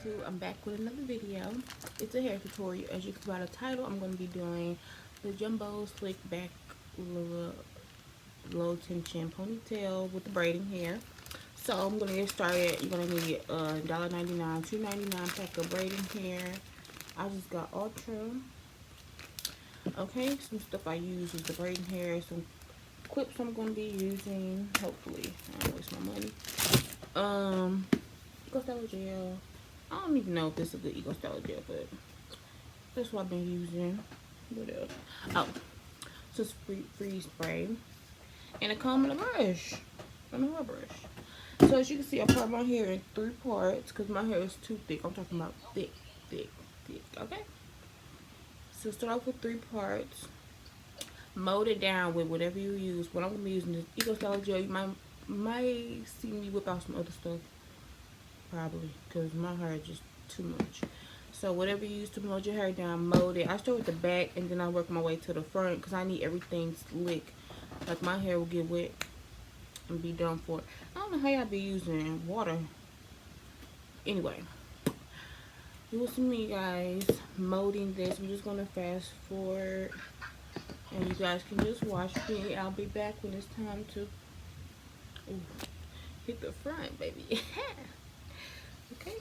YouTube. I'm back with another video. It's a hair tutorial. As you can see by the title, I'm going to be doing the jumbo slick back low tension ponytail with the braiding hair. So I'm going to get started. You're going to need a $1.99, $2.99 pack of braiding hair. I just got Ultra. Okay, some stuff I use is the braiding hair, some clips I'm going to be using. Hopefully, I don't waste my money. Eco Styler gel. I don't even know if this is a good Eco Styler gel, but that's what I've been using. What else? Oh, so freeze spray and a comb and a brush and a hair brush. So as you can see, I part my hair in 3 parts because my hair is too thick. I'm talking about thick, thick, thick. Okay. So start off with 3 parts. Mold it down with whatever you use. What I'm gonna be using is Eco Styler gel. You might see me whip out some other stuff. Probably because my hair is just too much. So whatever you use to mold your hair down, mold it. I start with the back and then I work my way to the front because I need everything slick. Like my hair will get wet and be done for. I don't know how y'all be using water. Anyway, you will see me guys molding this. I'm just gonna fast forward and you guys can just watch me. I'll be back when it's time to hit the front, baby. Okay.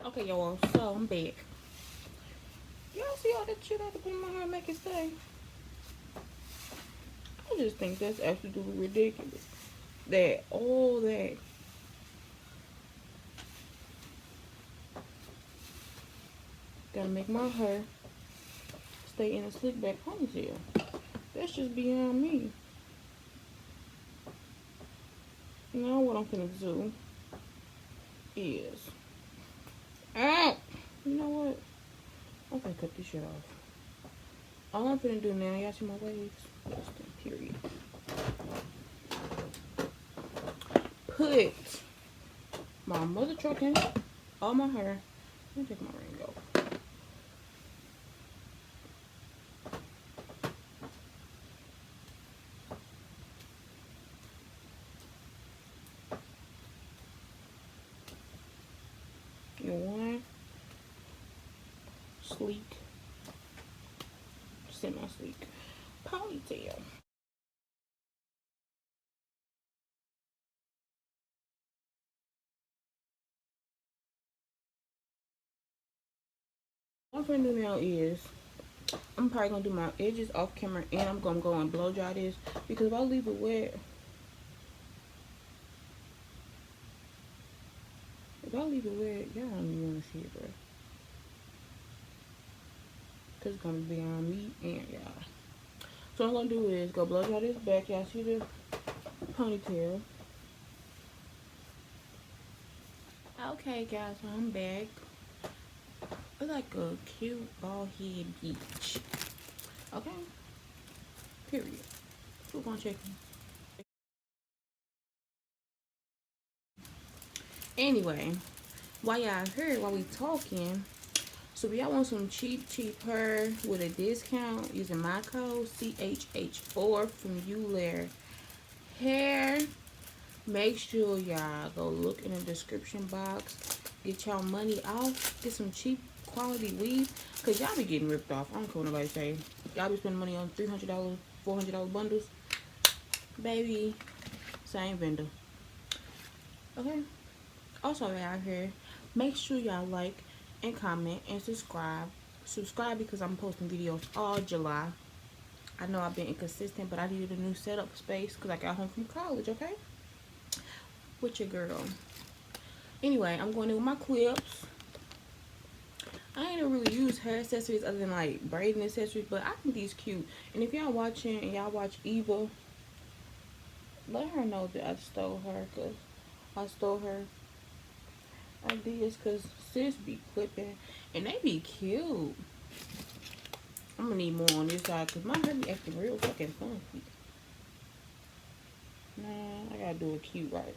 Okay, y'all, so I'm back. Y'all see all that shit I had to put in my hair and make it stay? I just think that's absolutely ridiculous. That all that gotta make my hair stay in a slick back ponytail. That's just beyond me. Now what I'm gonna do is, ow! You know what? I'm gonna cut this shit off. All I'm gonna do now, y'all see my waves? Period. Put my mother trucking all my hair. Let me take my ring off. In one sleek, semi-sleek ponytail. What I'm gonna do now is I'm probably gonna do my edges off camera, and I'm gonna go and blow dry this, because if I leave it wet, y'all don't even wanna see it, bro. Cause it's gonna be on me and y'all. So what I'm gonna do is go blow dry this back. Y'all see the ponytail. Okay, guys, so I'm back. It's like a cute bald head beach. Okay. Period. We're gonna check them. Anyway, while y'all here, while we talking, so if y'all want some cheap hair with a discount using my code CHH4 from Ulair Hair, make sure y'all go look in the description box. Get y'all money off. Get some cheap quality weave, cause y'all be getting ripped off. I don't care what nobody say. Y'all be spending money on $300, $400 bundles. Baby, same vendor. Okay. Also, out here, make sure y'all like and comment and subscribe. Subscribe because I'm posting videos all July. I know I've been inconsistent, but I needed a new setup space because I got home from college. Okay, with your girl. Anyway, I'm going in with my clips. I ain't really use hair accessories other than like braiding accessories, but I think these cute. And if y'all watching and y'all watch Eva, let her know that I stole her, cause I stole her ideas, cause sis be clipping and they be cute. I'm gonna need more on this side cause my hair be acting real fucking funky. Nah, I gotta do it cute right.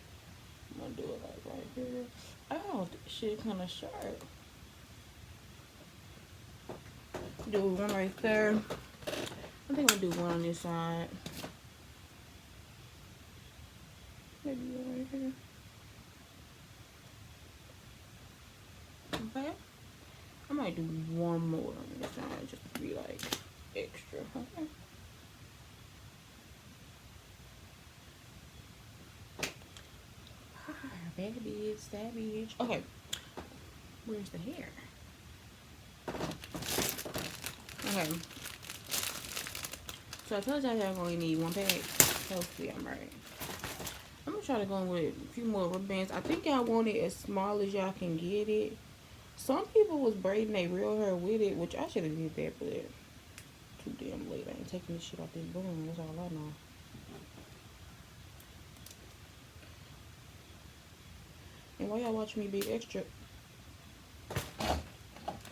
I'm gonna do it like right here. Oh, this shit kind of sharp. Do one right there. I think I'll do one on this side. Maybe one right here. Okay. I might do one more on this side just to be like extra. Okay. Bad bitch, savage. Okay. Where's the hair? Okay. So I told y'all I only need one bag. Hopefully I'm right. I'm gonna try to go with a few more rubber bands. I think y'all want it as small as y'all can get it. Some people was braiding their real hair with it, which I should have did that, but too damn late. I ain't taking this shit off this broom. That's all I know. And while y'all watch me be extra,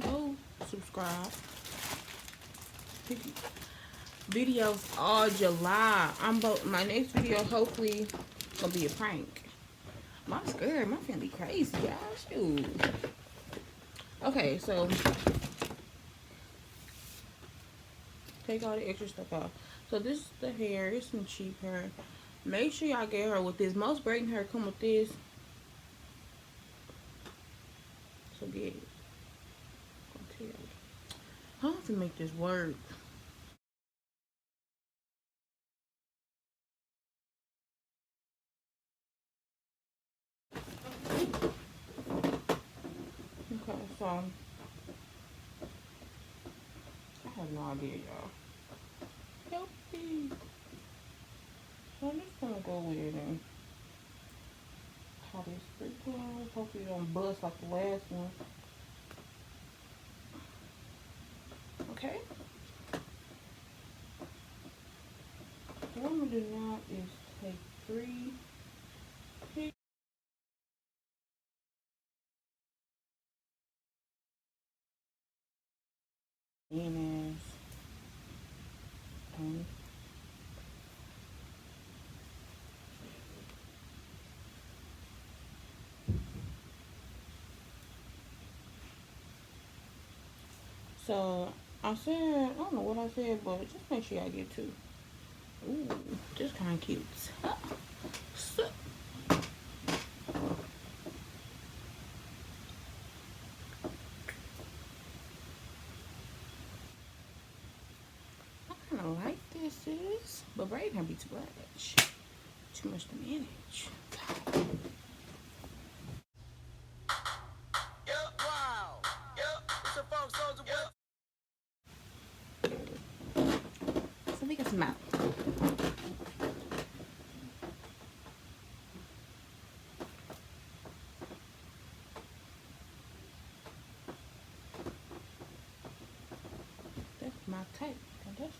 go subscribe. Videos all July. My next video hopefully gonna be a prank. I'm scared. My family crazy, y'all. Shoot. Okay, so take all the extra stuff off. So this is the hair. It's some cheap hair. Make sure y'all get her with this. Most braiding hair come with this. So get it. I have to make this work. So I have no idea, y'all. Help me. So I'm just gonna go with it and how this spray on. Hopefully it don't bust like the last one. Okay. What I'm gonna do now is take 3 mayonnaise. So I said, I don't know what I said, but just make sure I get 2. Ooh, this kind of cute. So, I kind of like this, but braid can be too much. Too much to manage. So we got some out. That's my type. That's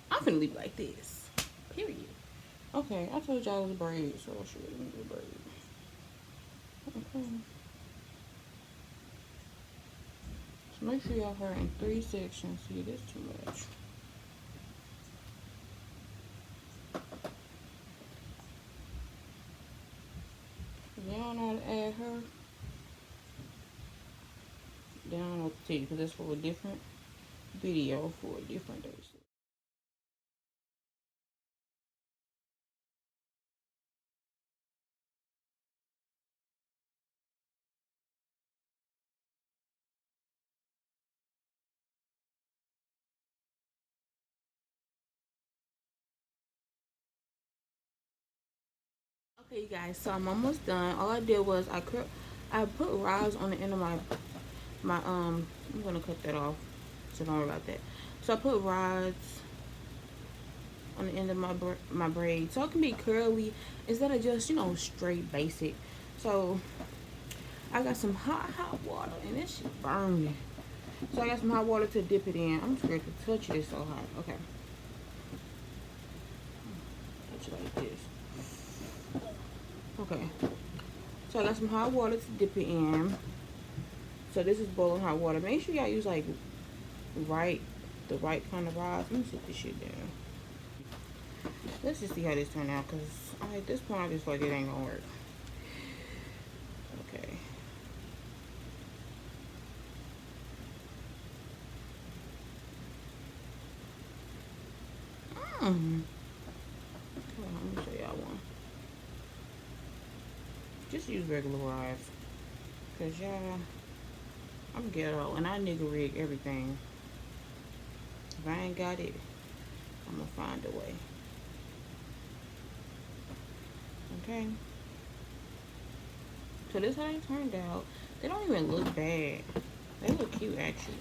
I'm finna leave it like this. Period. Okay, I told y'all it was a braid, so I should do a braid. Okay. So make sure y'all her in 3 sections. See, this too much. If y'all don't know how to add her, then I don't know what to tell you, because that's for a different video for a different day. Okay, you guys, so I'm almost done. All I did was I put rods on the end of my I'm gonna cut that off, so don't worry about that. So I put rods on the end of my braid, so it can be curly instead of just, you know, straight basic. So I got some hot water, and this shit burning. So I got some hot water to dip it in. I'm scared to touch it, it's so hot. Okay, touch it like this. Okay, so I got some hot water to dip it in. So this is boiling hot water. Make sure y'all use like the right kind of rods. Let me sit this shit down. Let's just see how this turned out, because at this point I just feel like it ain't gonna work. Okay. Hold on, let me show y'all one. Just use regular rods, cause y'all, I'm ghetto and I nigga rig everything. If I ain't got it, I'm gonna find a way. Okay. So this how they turned out. They don't even look bad. They look cute actually.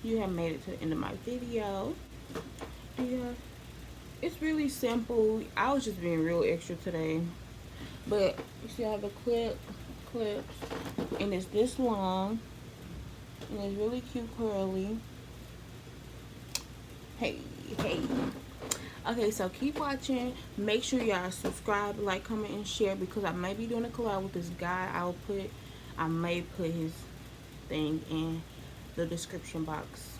you have made it to the end of my video. Yeah, it's really simple. I was just being real extra today. But you see I have the clips, and it's this long, and it's really cute curly. Hey. Okay, so keep watching. Make sure y'all subscribe, like, comment, and share, because I may be doing a collab with this guy. I may put his thing in the description box.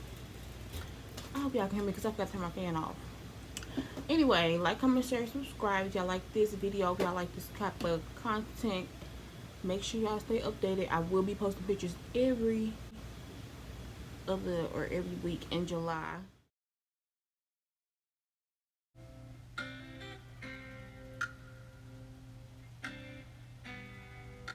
I hope y'all can hear me because I forgot to turn my fan off. Anyway, like, comment, share, subscribe if y'all like this video, if y'all like this type of content. Make sure y'all stay updated. I will be posting pictures every week in July.